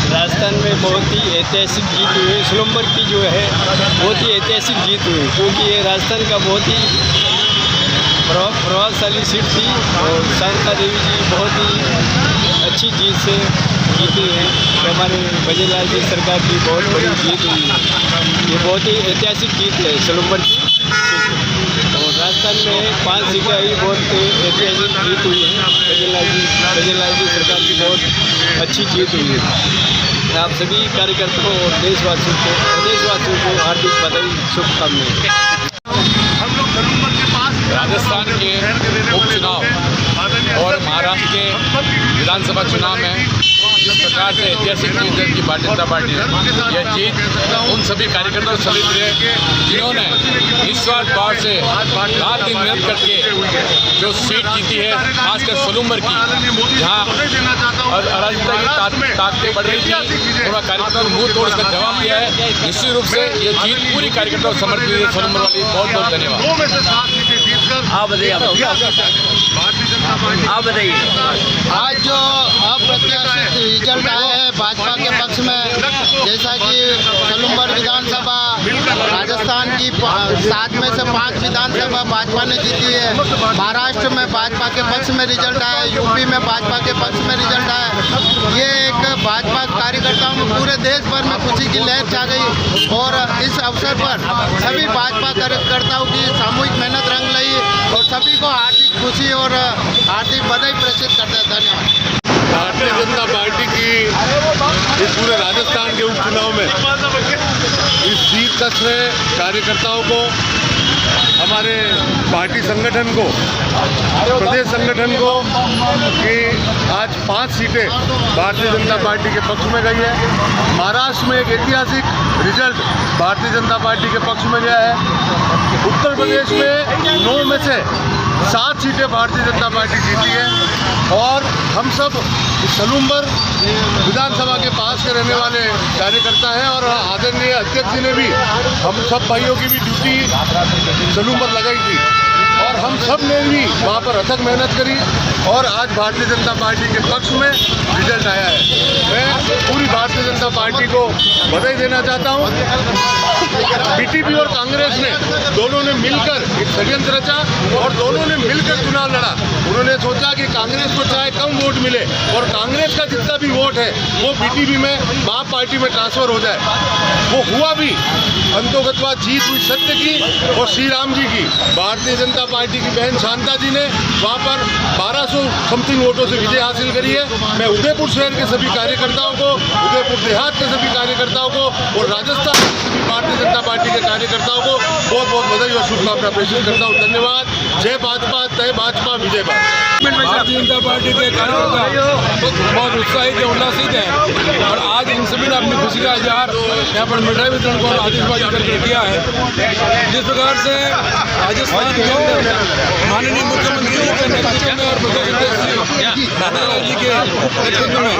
राजस्थान में बहुत ही ऐतिहासिक जीत हुई। सोलंबर की जो है बहुत ही ऐतिहासिक जीत हुई, क्योंकि ये राजस्थान का बहुत ही प्रभावशाली सीट थी और शांता देवी जी बहुत ही अच्छी जीत से जीती हैं। तो हमारे भजनलाल जी सरकार की बहुत बड़ी जीत हुई है। ये बहुत ही ऐतिहासिक जीत है सोलंबर की सीट। और राजस्थान में 5 सीटें आई, बहुत ऐतिहासिक जीत हुई है। भजनलाल जी सरकार की बहुत अच्छी जीत हुई है। आप सभी कार्यकर्ताओं और देशवासियों को हार्दिक बधाई, शुभकामनाएं। हम लोग सोलंबर के पास राजस्थान के उपचुनाव और महाराष्ट्र के विधानसभा चुनाव में जिस प्रकार से ऐतिहासिक जीत है की भारतीय जनता पार्टी ने, यह जीत उन सभी कार्यकर्ताओं से है जिन्होंने निस्वार्थ भाव से रात दिन मेहनत करके जो सीट जीती है, खासकर सोलंबर की, जहाँ अराजकता की ताकतें बढ़ रही थी, थोड़ा कार्यकर्ताओं ने मुंह तोड़ इसका जवाब दिया है। निश्चित रूप से ये जीत पूरी कार्यकर्ताओं को समर्पित है। सोलंबर वाली बहुत बहुत धन्यवाद। आप बताइए, आज जो अप्रत्याशित रिजल्ट आए हैं भाजपा के पक्ष में, जैसा कि सोलंबर विधानसभा राजस्थान की 7 में से 5 विधानसभा भाजपा ने जीती है। महाराष्ट्र में भाजपा के पक्ष में रिजल्ट आया, यूपी में भाजपा के पक्ष में रिजल्ट आया। ये एक भाजपा कार्यकर्ताओं में पूरे देश भर में खुशी की लहर छा गई और इस अवसर पर सभी भाजपा कार्यकर्ताओं की सामूहिक मेहनत रंग लाई और सभी को हार्दिक खुशी और हार्दिक बधाई प्रेषित करते हैं। धन्यवाद। भारतीय जनता पार्टी की इस पूरे राजस्थान के उपचुनाव में इस जीत का श्रेय कार्यकर्ताओं को, हमारे पार्टी संगठन को, प्रदेश संगठन को, कि आज 5 सीटें भारतीय जनता पार्टी के पक्ष में गई है। महाराष्ट्र में एक ऐतिहासिक रिजल्ट भारतीय जनता पार्टी के पक्ष में गया है। उत्तर प्रदेश में 9 में से 7 सीटें भारतीय जनता पार्टी जीती है और हम सब सोलंबर विधानसभा के पास के रहने वाले कार्यकर्ता हैं और आदरणीय अध्यक्ष जी ने भी हम सब भाइयों की भी ड्यूटी सोलंबर लगाई थी और हम सब ने भी वहाँ पर अथक मेहनत करी और आज भारतीय जनता पार्टी के पक्ष में रिजल्ट आया है। मैं पूरी भारतीय जनता पार्टी को बधाई देना चाहता हूँ। बीटीपी और कांग्रेस ने दोनों ने मिलकर एक षड्यंत्र रचा और दोनों ने मिलकर चुनाव लड़ा। उन्होंने सोचा कि कांग्रेस को चाहे कम वोट मिले और कांग्रेस का जितना भी वोट है वो बीटीपी में आप पार्टी में ट्रांसफर हो जाए। वो हुआ भी, अंतोगतवा जीत हुई सत्य की और श्री राम जी की। भारतीय जनता पार्टी की बहन शांता जी ने वहाँ पर 1200 समथिंग वोटों से विजय हासिल करी है। मैं उदयपुर शहर के सभी कार्यकर्ताओं को, उदयपुर देहात के सभी कार्यकर्ताओं को और राजस्थान के सभी भारतीय जनता पार्टी के कार्यकर्ताओं को बहुत बहुत बधाई और शुभकामना प्रेषित करता हूँ। धन्यवाद। जय भाजपा, तय भाजपा, विजय भाजपा। भारतीय जनता पार्टी के कार्यकर्ता बहुत उत्साहित है, उल्लासित है और आज इन सभी ने अपनी खुशी का इजहार यहाँ पर मिठाई वितरण को आतिशबाजी करके किया है। जिस प्रकार से राजस्थान के माननीय मुख्यमंत्री जी के नेतृत्व में और प्रदेश अध्यक्ष जी के नेतृत्व में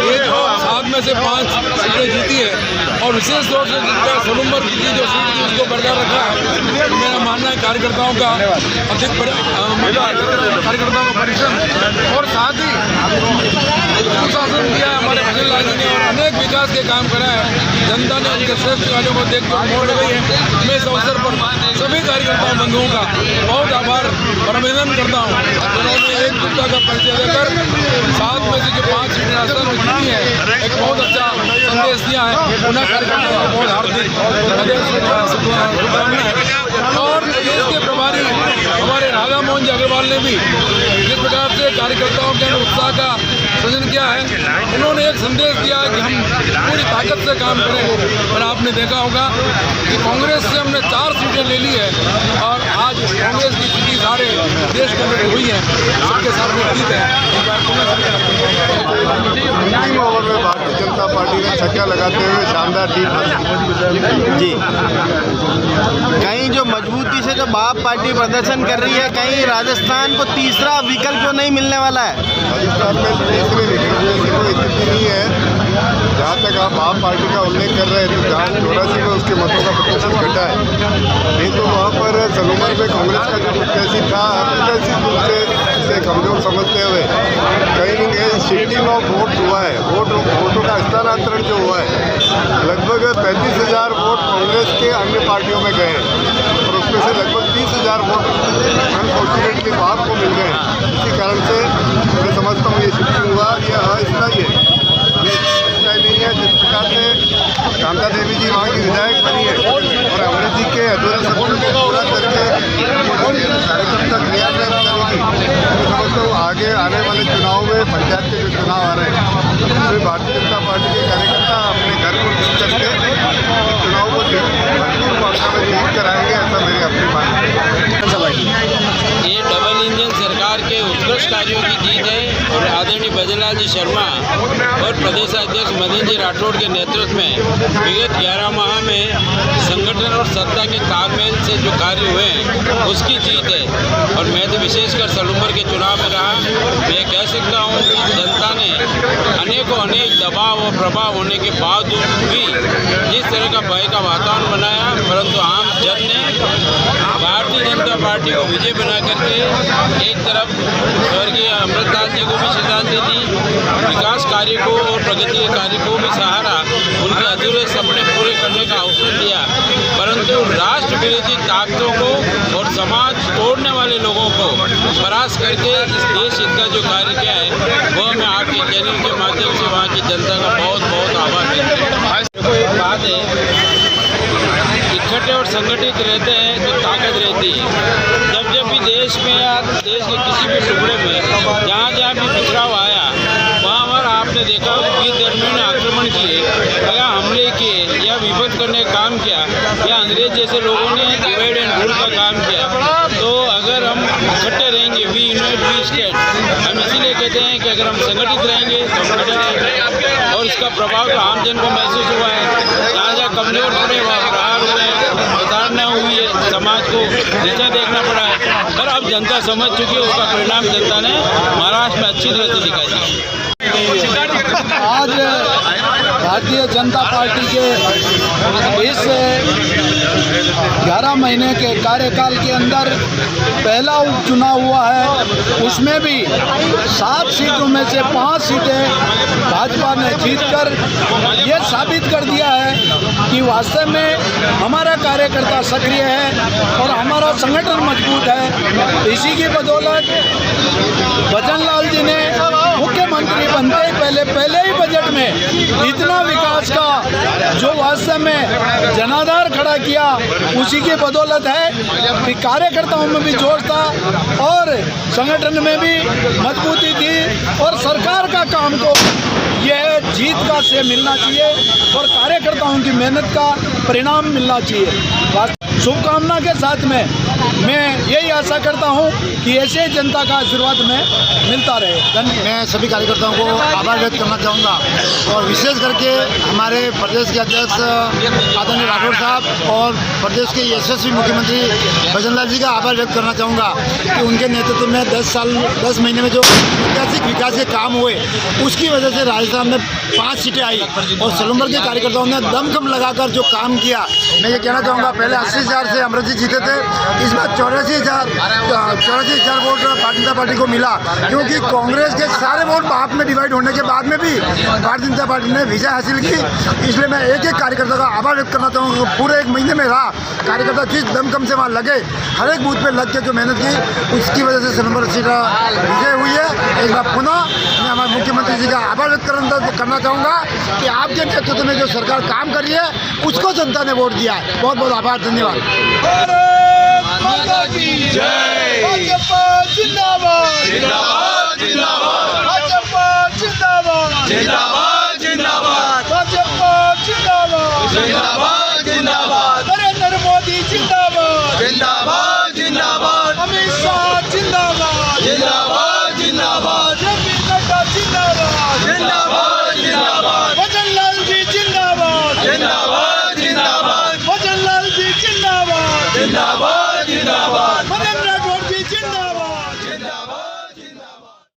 ये जो 7 में से 5 सीटें जीती है और विशेष तौर से जिनका सोलंबर की जो सीट थी उसको बरकरार रखा है। मेरा मानना है कार्यकर्ताओं का अधिक कार्यकर्ताओं का परिश्रम और साथ ही सुशासन किया है हमारे भजनलाल जी ने और अनेक विकास के काम करा है। जनता ने उनके श्रेष्ठ कार्यों को देखकर मोड़ लगाई है। मैं इस अवसर पर सभी कार्यकर्ताओं बंधुओं का बहुत आभार और अभिनंदन करता हूँ। उन्होंने एक सत्ता का परिचय देकर 7 में से जो 5 सीटें राजस्थान में जीती हैं, एक बहुत अच्छा संदेश दिया है। उन्हें कार्यकर्ताओं को बहुत हार्दिक शुभकामनाएं। और प्रदेश के प्रभारी हमारे राधा मोहन जी अग्रवाल ने भी जिस प्रकार से कार्यकर्ताओं के उत्साह का सृजन किया है, उन्होंने एक संदेश दिया है कि हम पूरी ताकत से काम करें। और आपने देखा होगा कि कांग्रेस से हमने 4 सीटें ले ली है और आज कांग्रेस की स्थिति सारे देश के अंदर हुई है, सबके सामने जीत है। ओवर में भारतीय जनता पार्टी ने छक्का लगाते हुए शानदार जीत जी, कहीं जो मजबूती से जो बाप पार्टी प्रदर्शन कर रही है, कहीं राजस्थान को तीसरा विकल्प नहीं मिलने वाला है। राजस्थान में तीसरे विकल्प जैसी कोई स्थिति नहीं है। जहाँ तक आप आप पार्टी का उल्लेख कर रहे हैं तो जहाँ 84 में उसके मतों का प्रतिशत घटा है, नहीं तो वहाँ पर सलूमर में कांग्रेस का जो प्रत्याशी था प्रत्याशी रूप से इसे कमजोर समझते हुए कहीं न कहीं शिफ्टिंग ऑफ वोट हुआ है। वोटों का स्थानांतरण जो हुआ है, लगभग 35,000 वोट कांग्रेस के अन्य पार्टियों में गए और उसमें से लगभग 30,000 वोट अनफॉर्चुनेटली बाप को मिल गए। इसी कारण से मैं समझता हूँ ये शिफ्टिंग हुआ, ये अस्थायी है, नहीं है। जिस प्रकार से कांता देवी जी वहाँ की विधायक बनी है और अमृत जी के अधूरे सपनों को पूरा करके कार्यकर्ता क्रियान्वयन करेगी, मैं समझता हूँ आगे आने वाले चुनाव में पंचायत के जो चुनाव आ रहे हैं उसमें भारतीय जनता पार्टी के कार्यकर्ता अपने घर को जीत करके चुनाव को भरपूर मात्रा में जीत कर आएंगे, ऐसा मेरी अपनी मांग है। ये डबल इंजन सरकार के उत्कृष्ट कार्यों की जीत है और आदरणीय भजनलाल जी शर्मा और प्रदेशाध्यक्ष मदन जी राठौड़ के नेतृत्व में विगत 11 माह में संगठन और सत्ता के तालमेल से जो कार्य हुए हैं उसकी जीत है। और मैं तो विशेषकर सलूमर के चुनाव में रहा, मैं कह सकता हूँ कि जनता ने अनेक दबाव और प्रभाव होने के बावजूद भी जिस तरह का भय का वातावरण बनाया, परंतु आम जन ने भारतीय जनता पार्टी को विजय बना करके एक तरफ स्वर्गीय अमृतलाल जी को भी श्रद्धांजलि दी, विकास कार्य को और प्रगति के कार्य को भी सहारा, उनके अधूरे सपने पूरे करने का अवसर दिया। परंतु राष्ट्र विरोधी ताकतों को और समाज तोड़ने वाले लोगों को परास्त करके इस देश हित का जो कार्य किया है वह मैं आपके चैनल के माध्यम से वहाँ की जनता का बहुत बहुत आभार व्यक्त करता हूँ। एक बात है, इकट्ठे और संगठित रहते हैं तो ताकत रहती है। जब भी देश में या देश के किसी भी टुकड़े में जहाँ भी बिखराव आया, वहाँ आपने देखा वीर धर्मियों ने आक्रमण किए या हमले किए या विभक्त करने का काम किया या अंग्रेज जैसे लोगों ने डिवाइड एंड रूल का काम किया। तो अगर हम इकट्ठे रहेंगे, वी यूनाइट वी स्टेट, हम इसीलिए कहते हैं कि अगर हम संगठित रहेंगे तो हम खड़े रहेंगे। और इसका प्रभाव तो आम जन को महसूस हुआ है, जहाँ कमजोर पड़े वहाँ प्रहार हुए, प्रताड़ना हुई है, समाज को नीचा देखना पड़ा है। पर अब जनता समझ चुकी है, उसका परिणाम जनता ने महाराष्ट्र में अच्छी तरह से दिखाई है। आज भारतीय जनता पार्टी के इस 11 महीने के कार्यकाल के अंदर पहला उपचुनाव हुआ है, उसमें भी 7 सीटों में से 5 सीटें भाजपा ने जीतकर ये साबित कर दिया है कि वास्तव में हमारा कार्यकर्ता सक्रिय है और हमारा संगठन मजबूत है। इसी की बदौलत भजनलाल जी ने मुख्यमंत्री बनते ही पहले ही बजट में इतना विकास का जो वास्तव में जनाधार खड़ा किया, उसी की बदौलत है कि कार्यकर्ताओं में भी जोश था और संगठन में भी मजबूती थी और सरकार का काम को यह जीत का श्रेय मिलना चाहिए और कार्यकर्ताओं की मेहनत का परिणाम मिलना चाहिए। शुभकामना के साथ में मैं यही आशा करता हूं कि ऐसे जनता का आशीर्वाद में मिलता रहे। धन्यवाद। मैं सभी कार्यकर्ताओं को आभार व्यक्त करना चाहूँगा और विशेष करके हमारे प्रदेश के अध्यक्ष आदरणीय राठौड़ साहब और प्रदेश के यशस्वी मुख्यमंत्री भजनलाल जी का आभार व्यक्त करना चाहूँगा कि उनके नेतृत्व में 10 महीने में जो ऐतिहासिक विकास के काम हुए उसकी वजह से राजस्थान में 5 सीटें आई और सलूमर के कार्यकर्ताओं ने दमखम लगाकर जो काम किया। मैं ये कहना चाहूँगा, पहले 80,000 से अमृत जी जीते थे, इस बार 84,000 वोट भारतीय जनता पार्टी को मिला, क्योंकि कांग्रेस के सारे वोट आप में डिवाइड होने के बाद में भी भारतीय जनता पार्टी ने विजय हासिल की। इसलिए मैं एक कार्यकर्ता का आभार व्यक्त करना चाहूँगा। पूरे 1 महीने में रहा कार्यकर्ता जिस दमखम से वहाँ लगे, हर एक बूथ पे लग के जो मेहनत की, उसकी वजह से सलूमर सीट विजय हुई है एक बार पुनः मैं हमारे मुख्यमंत्री जी का आभार व्यक्त करना चाहूँगा कि आपके नेतृत्व में जो सरकार काम कर रही है उसको जनता ने वोट दिया है। बहुत बहुत आभार, धन्यवाद। भाजपा जिंदाबाद, जिंदाबाद, जिंदाबाद, भाजपा जिंदाबाद, जिंदाबाद, जिंदाबाद, भाजपा जिंदाबाद, जिंदाबाद, जिंदाबाद।